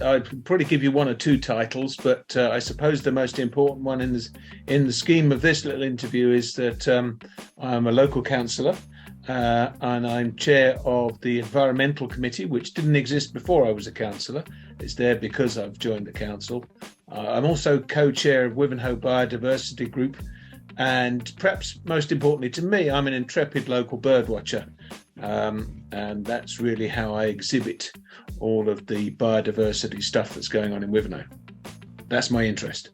I'd probably give you one or two titles, but I suppose the most important one in the scheme of this little interview is that I'm a local councillor and I'm chair of the Environmental Committee, which didn't exist before I was a councillor. It's there because I've joined the council. I'm also co-chair of Wivenhoe Biodiversity Group, and perhaps most importantly to me, I'm an intrepid local birdwatcher. And that's really how I exhibit all of the biodiversity stuff that's going on in Wivenhoe. That's my interest.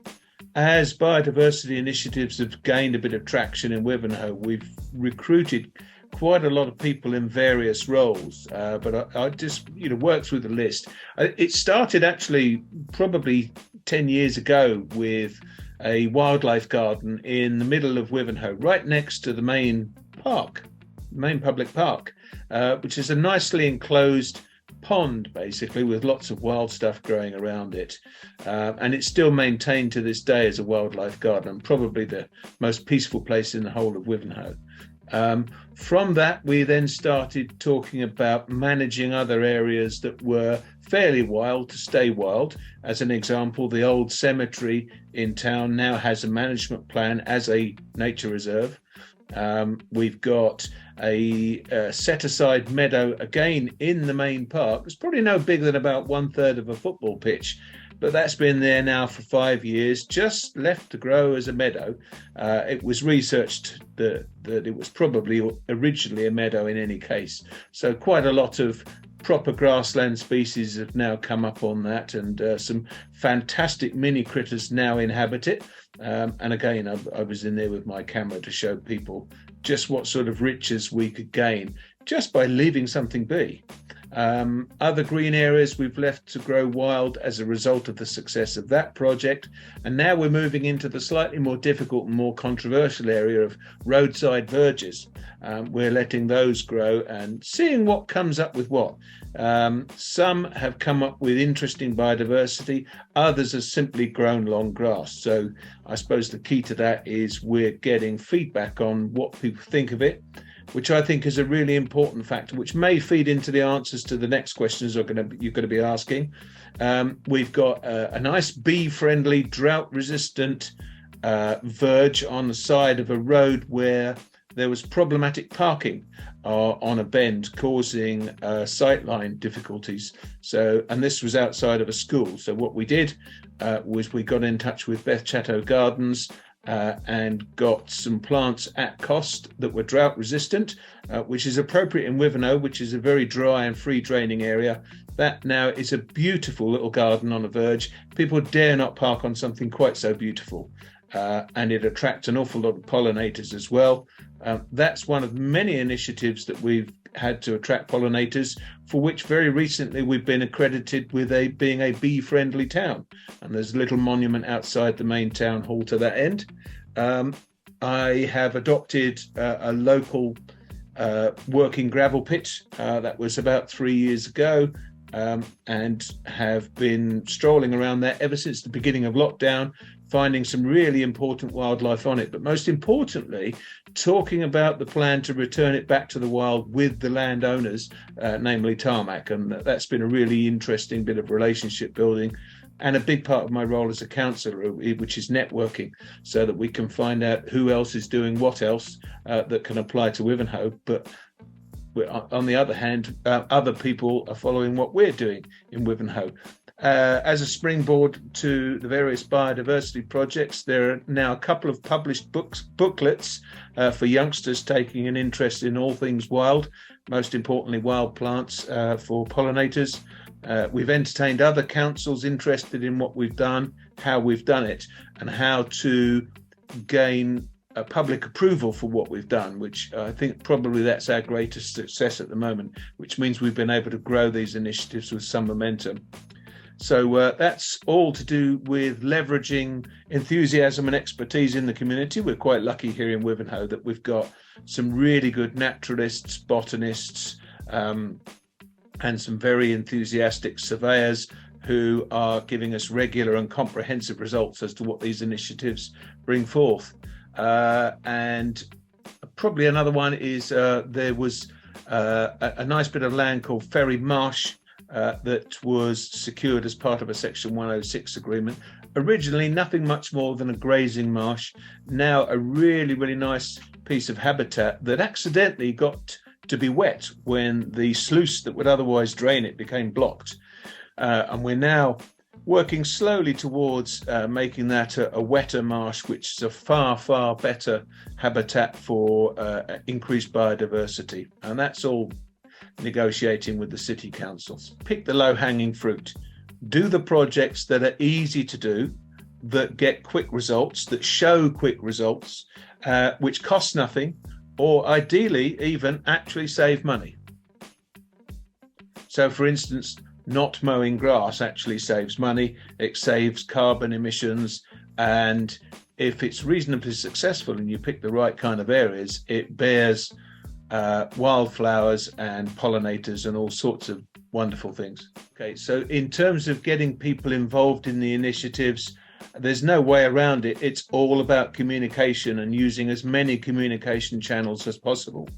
As biodiversity initiatives have gained a bit of traction in Wivenhoe, we've recruited quite a lot of people in various roles, but I just work through the list. It started actually probably 10 years ago with a wildlife garden in the middle of Wivenhoe, right next to the main public park, which is a nicely enclosed pond, basically, with lots of wild stuff growing around it. And it's still maintained to this day as a wildlife garden, and probably the most peaceful place in the whole of Wivenhoe. From that, we then started talking about managing other areas that were fairly wild to stay wild. As an example, the old cemetery in town now has a management plan as a nature reserve. We've got a set-aside meadow again in the main park. It's probably no bigger than about 1/3 of a football pitch, but that's been there now for 5 years, just left to grow as a meadow. It was researched that it was probably originally a meadow in any case. So quite a lot of proper grassland species have now come up on that, and some fantastic mini critters now inhabit it. And again, I was in there with my camera to show people just what sort of riches we could gain just by leaving something be. Other green areas we've left to grow wild as a result of the success of that project. And now we're moving into the slightly more difficult and more controversial area of roadside verges. We're letting those grow and seeing what comes up with what. Some have come up with interesting biodiversity. Others have simply grown long grass. So I suppose the key to that is we're getting feedback on what people think of it, which I think is a really important factor, which may feed into the answers to the next questions you're going to be asking. We've got a nice bee-friendly, drought-resistant verge on the side of a road where there was problematic parking on a bend, causing sightline difficulties. And this was outside of a school. So what we did was we got in touch with Beth Chatto Gardens, and got some plants at cost that were drought resistant, which is appropriate in Wivenhoe, which is a very dry and free draining area. That now is a beautiful little garden on a verge. People dare not park on something quite so beautiful, and it attracts an awful lot of pollinators as well. That's one of many initiatives that we've had to attract pollinators, for which very recently we've been accredited with being a bee-friendly town. And there's a little monument outside the main town hall to that end. I have adopted a local working gravel pit that was about 3 years ago, and have been strolling around there ever since the beginning of lockdown, finding some really important wildlife on it. But most importantly, talking about the plan to return it back to the wild with the landowners, namely Tarmac. And that's been a really interesting bit of relationship building, and a big part of my role as a councillor, which is networking, so that we can find out who else is doing what else that can apply to Wivenhoe. But on the other hand, other people are following what we're doing in Wivenhoe. As a springboard to the various biodiversity projects, there are now a couple of published booklets for youngsters taking an interest in all things wild, most importantly wild plants for pollinators. We've entertained other councils interested in what we've done, how we've done it, and how to gain public approval for what we've done, which I think probably that's our greatest success at the moment, which means we've been able to grow these initiatives with some momentum. So that's all to do with leveraging enthusiasm and expertise in the community. We're quite lucky here in Wivenhoe that we've got some really good naturalists, botanists, and some very enthusiastic surveyors who are giving us regular and comprehensive results as to what these initiatives bring forth. And probably another one is there was a nice bit of land called Ferry Marsh that was secured as part of a Section 106 agreement. Originally, nothing much more than a grazing marsh. Now, a really, really nice piece of habitat that accidentally got to be wet when the sluice that would otherwise drain it became blocked. And we're now working slowly towards making that a wetter marsh, which is a far, far better habitat for increased biodiversity. And that's all negotiating with the city councils. Pick the low-hanging fruit. Do the projects that are easy to do, that get quick results, that show quick results, which cost nothing, or ideally even actually save money. So, for instance, not mowing grass actually saves money, it saves carbon emissions, and if it's reasonably successful and you pick the right kind of areas, it bears wildflowers and pollinators and all sorts of wonderful things. Okay, so in terms of getting people involved in the initiatives, there's no way around it. It's all about communication and using as many communication channels as possible.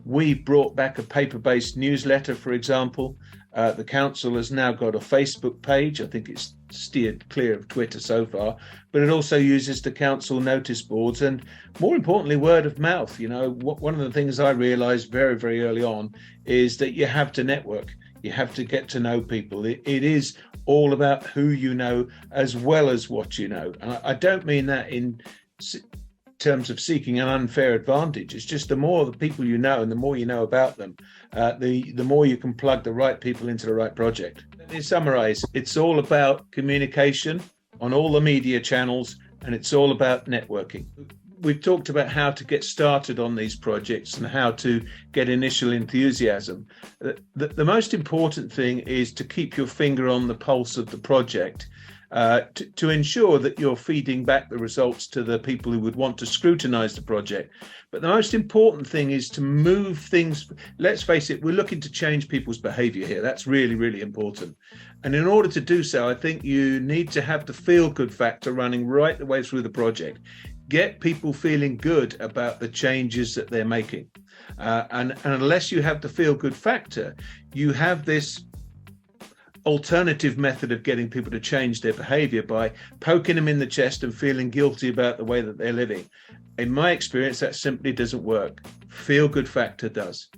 We brought back a paper-based newsletter, for example. The council has now got a Facebook page. I think it's steered clear of Twitter so far, but it also uses the council notice boards and, more importantly, word of mouth. You know, one of the things I realized very, very early on is that you have to network. You have to get to know people. It is all about who you know as well as what you know. And I don't mean that in terms of seeking an unfair advantage. It's just the more the people you know and the more you know about them, the more you can plug the right people into the right project. Let me summarize. It's all about communication on all the media channels, and it's all about networking. We've talked about how to get started on these projects and how to get initial enthusiasm. The most important thing is to keep your finger on the pulse of the project, to ensure that you're feeding back the results to the people who would want to scrutinize the project. But the most important thing is to move things. Let's face it, we're looking to change people's behavior here. That's really, really important. And in order to do so, I think you need to have the feel-good factor running right the way through the project. Get people feeling good about the changes that they're making. And unless you have the feel-good factor, you have this alternative method of getting people to change their behavior by poking them in the chest and feeling guilty about the way that they're living. In my experience, that simply doesn't work. Feel-good factor does.